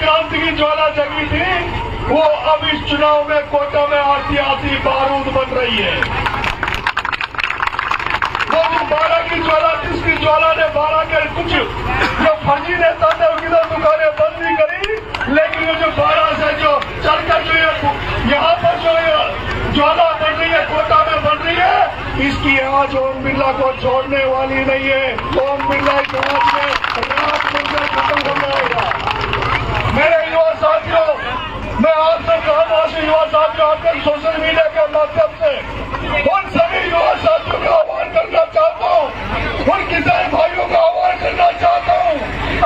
क्रांति की ज्वाला जगी थी, वो अब इस चुनाव में कोटा में आती आती बारूद बन रही है। वो जो 12 की ज्वाला, जिसकी ज्वाला ने 12 के कुछ जो फर्जी नेता ने उनकी दुकानें बंद नहीं करी, लेकिन वो जो 12 से जो चलकर जो यहाँ पर जो ज्वाला बन रही है, कोटा में बन रही है, इसकी आज ओम बिरला को छोड़ने वाली नहीं है। ओम बिरला की आज में रात मुझे खत्म हो जाएगा। मेरे युवा साथियों, मैं आपसे कहूँ, युवा साथियों, आपके सोशल मीडिया के माध्यम से उन सभी युवा साथियों का आह्वान करना चाहता हूँ, उन किसान भाइयों का आह्वान करना चाहता हूँ।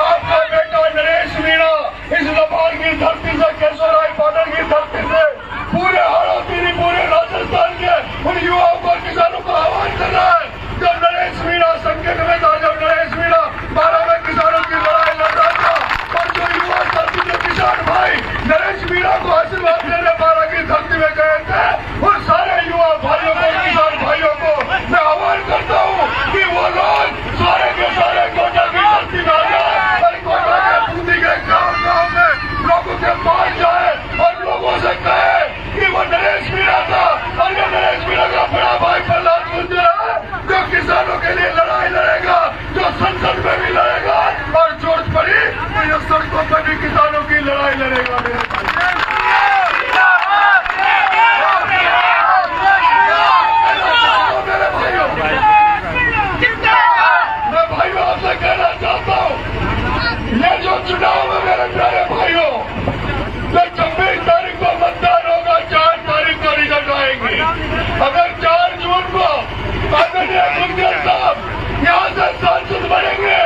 आपका बेटा नरेश मीणा इस लबान की धरती से, केशवराय पाटन की धरती से, पूरे हाड़ोतीरी, पूरे राजस्थान के उन युवाओं को, किसानों को आह्वान कर रहा है। जब नरेश मीणा संकट में था, जब नरेश मीणा 12 में किसानों की लड़ाई लड़ रहा था, और जो युवा साथी, जो किसान भाई नरेश मीणा को आशीर्वाद देने 12 की धरती में गए थे, उन सारे युवा भाइयों को, किसान भाइयों को मैं आह्वान करता हूँ कि वो लोग सारे के सारे कोटा की धरती में आ जाए और कोटा के बूंदी के गाँव में लोगों के पास जाए और लोगों से कहे कि वो नरेश मीणा था, और ये नरेश मीणा का बड़ा भाई प्रहलाद गुर्जर है, जो किसानों के लिए लड़ाई लड़ेगा, जो संसद में भी लड़ेगा, और जरूरत पड़ी तो ये सड़कों पर भी किसानों की लड़ाई लड़ेगा। मेरे भाइयों, मैं भाइयों आपसे कहना चाहता हूँ, ये जो चुनाव है मेरे प्यारे भाइयों, जो 26 तारीख को मतदान होगा, 4 तारीख को रिजल्ट आएंगे। अगर 4 जून को आदरणीय गुर्जर साहब यहाँ से सांसद बनेंगे,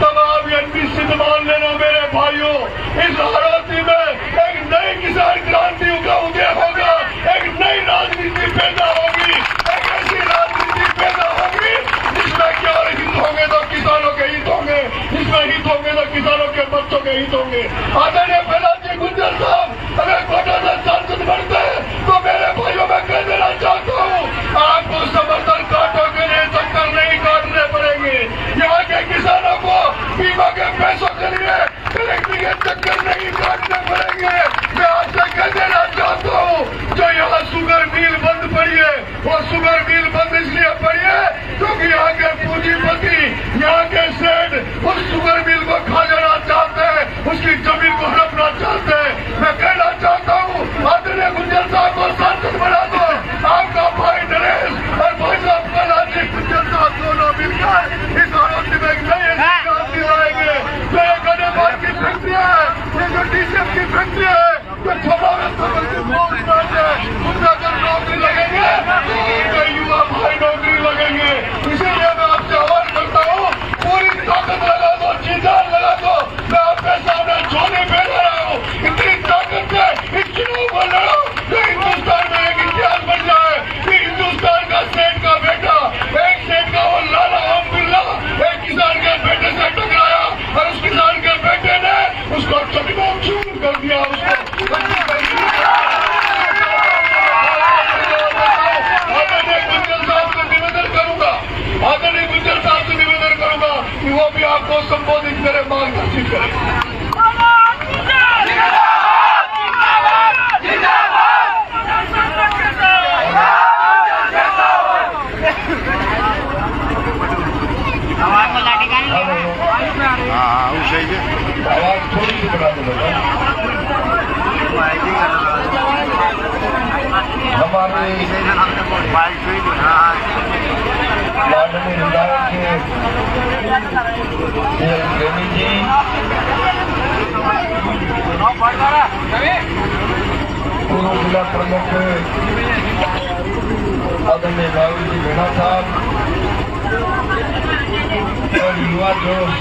तब आप NBC मान लेना मेरे भाइयों, इस हाड़ौती में एक नई किसान क्रांति का उदय होगा, एक नई राजनीति पैदा होगी, एक ऐसी राजनीति पैदा होगी जिसमें केवल हित होंगे तो किसानों के हित होंगे, जिसमें हित होंगे तो किसानों के बच्चों के हित होंगे। आदरणीय प्रहलाद जी गुर्जर साहब अगर कोटा से सांसद बनते हैं तो मेरे भाइयों में कह देना चाहता हूँ, आपको समर्थन काटों के लिए चक्कर नहीं काटने पड़ेंगे। यहाँ के किसानों को बीमा के पैसों के लिए इलेक्ट्रिक के चक्कर नहीं काटने पड़ेंगे। मैं आपसे कह देना चाहता हूँ, जो यहाँ शुगर मिल बंद पड़ी है, वो शुगर मिल बंद इसलिए पड़ी है क्योंकि यहाँ के पूंजीपति, यहाँ के सेठ उस शुगर मिल को खा जाना चाहते हैं, उसकी जमीन को हड़पना चाहते हैं। मैं कहना चाहता हूँ, आदरणीय गुर्जर साहब को सांसद बना दो। आपका भाई नरेश और भाई साहब प्रहलाद जी गुर्जर साहब दोनों मिलकर इस हाड़ौती में एक नई क्रांति लाएंगे। जो ये गनेबाज की फैक्ट्रियाँ है, ये जो DCM की फैक्ट्री है, जो छपा में उनका अगर नौकरी लगेंगे तो युवा भाई नौकरी लगेंगे। इसीलिए मैं आपसे आह्वान करता हूँ, पूरी ताकत लगा दो, जी-जान लगा दो। मैं आपके सामने झोली फेंक रहा हूँ, इतनी ताकत से इस चुनाव को लड़ो तो हिंदुस्तान में एक इतिहास बन जाए कि हिंदुस्तान का सेठ का बेटा, एक सेठ का वो लाला ओम बिरला एक किसान के बेटे से टकराया और उस किसान के बेटे ने उसको चकनाचूर कर दिया। उसको आदरणीय गुर्जर साहब से निवेदन करूंगा कि वो भी आपको संबोधित करे, मार्गदर्शित करे। आवाज थोड़ी सी बना दो। हमारे माननीय विधायक के प्रेमी जी, पूर्व जिला प्रमुख आदरणीय राहुल जी मीणा साहब और युवा जोश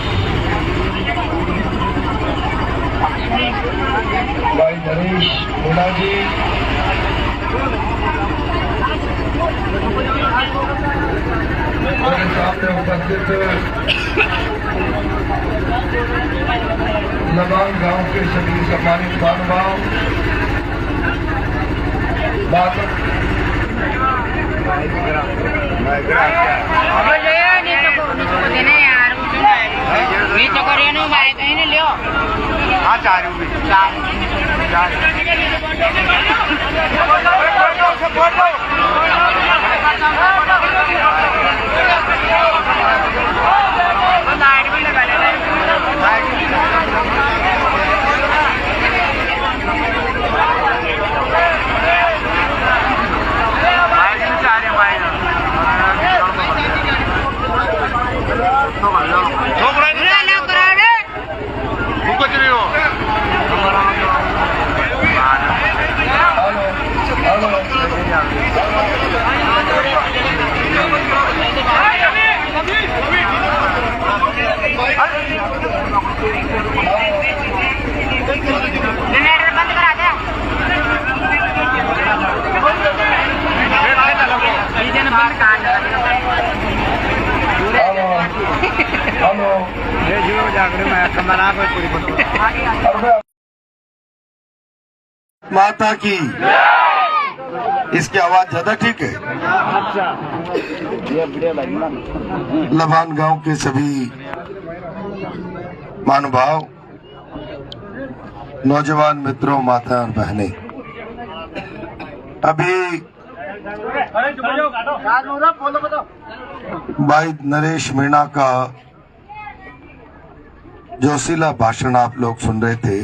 भाई नरेश मीणा जी, मेरे सामने उपस्थित लबान गांव के सभी सम्मानित महानुभाव, नीचे को रेनू भाई कहीं लियो। माता की इसकी आवाज ज्यादा ठीक है। लबान गांव के सभी महानुभाव, नौजवान मित्रों, माता और बहनें, अभी भाई नरेश मीणा का जोशीला भाषण आप लोग सुन रहे थे।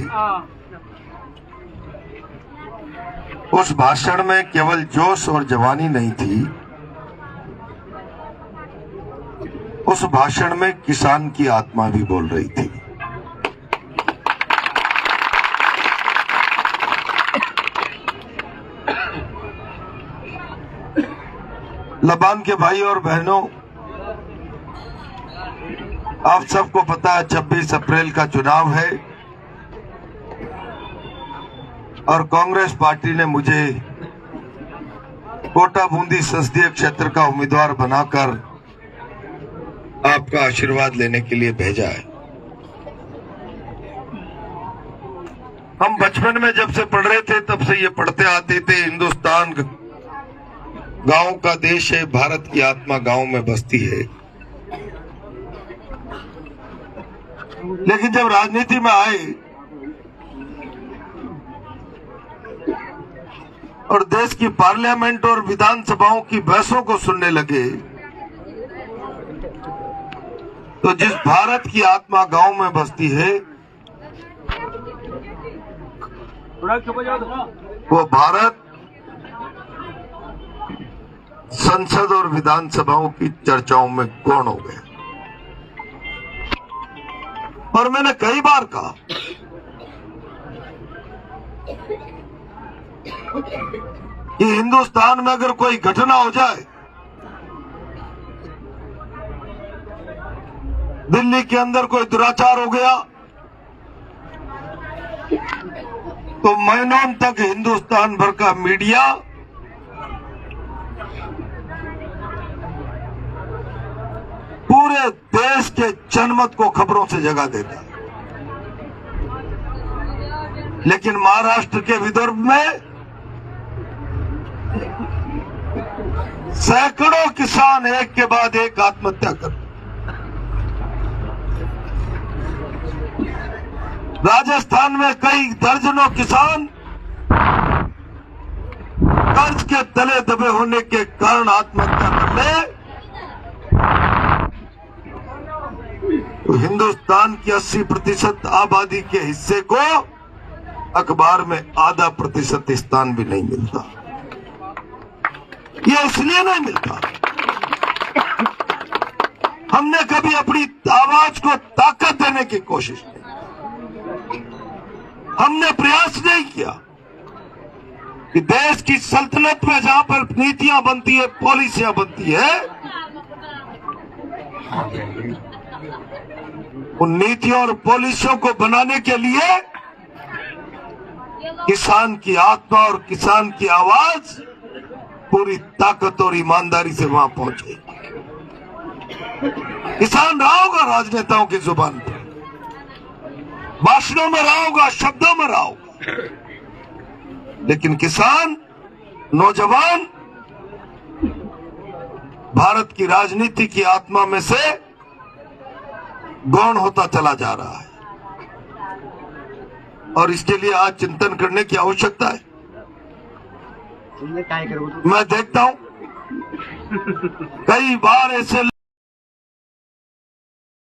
उस भाषण में केवल जोश और जवानी नहीं थी, उस भाषण में किसान की आत्मा भी बोल रही थी। लबान के भाई और बहनों, आप सबको पता है 26 अप्रैल का चुनाव है और कांग्रेस पार्टी ने मुझे कोटा बूंदी संसदीय क्षेत्र का उम्मीदवार बनाकर आपका आशीर्वाद लेने के लिए भेजा है। हम बचपन में जब से पढ़ रहे थे तब से ये पढ़ते आते थे, हिंदुस्तान गांव का देश है, भारत की आत्मा गांव में बसती है। लेकिन जब राजनीति में आए और देश की पार्लियामेंट और विधानसभाओं की बहसों को सुनने लगे तो जिस भारत की आत्मा गांव में बसती है वो भारत संसद और विधानसभाओं की चर्चाओं में गौण हो गया। और मैंने कई बार कहा कि हिंदुस्तान में अगर कोई घटना हो जाए, दिल्ली के अंदर कोई दुराचार हो गया, तो महीनों तक हिंदुस्तान भर का मीडिया पूरे देश के जनमत को खबरों से जगा देता है। लेकिन महाराष्ट्र के विदर्भ में सैकड़ों किसान एक के बाद एक आत्महत्या कर, राजस्थान में कई दर्जनों किसान कर्ज के तले दबे होने के कारण आत्महत्या कर ले, तो हिंदुस्तान की 80% आबादी के हिस्से को अखबार में आधा प्रतिशत स्थान भी नहीं मिलता। ये इसलिए नहीं मिलता, हमने कभी अपनी आवाज को ताकत देने की कोशिश नहीं, हमने प्रयास नहीं किया कि देश की सल्तनत में जहां पर नीतियां बनती है, पॉलिसियां बनती है, उन नीतियों और पॉलिसियों को बनाने के लिए किसान की आत्मा और किसान की आवाज पूरी ताकत और ईमानदारी से वहां पहुंचे। किसान रहा होगा राजनेताओं की जुबान पर, भाषणों में रहा होगा, शब्दों में रहा होगा, लेकिन किसान, नौजवान भारत की राजनीति की आत्मा में से गौण होता चला जा रहा है। और इसके लिए आज चिंतन करने की आवश्यकता है। मैं देखता हूं कई बार ऐसे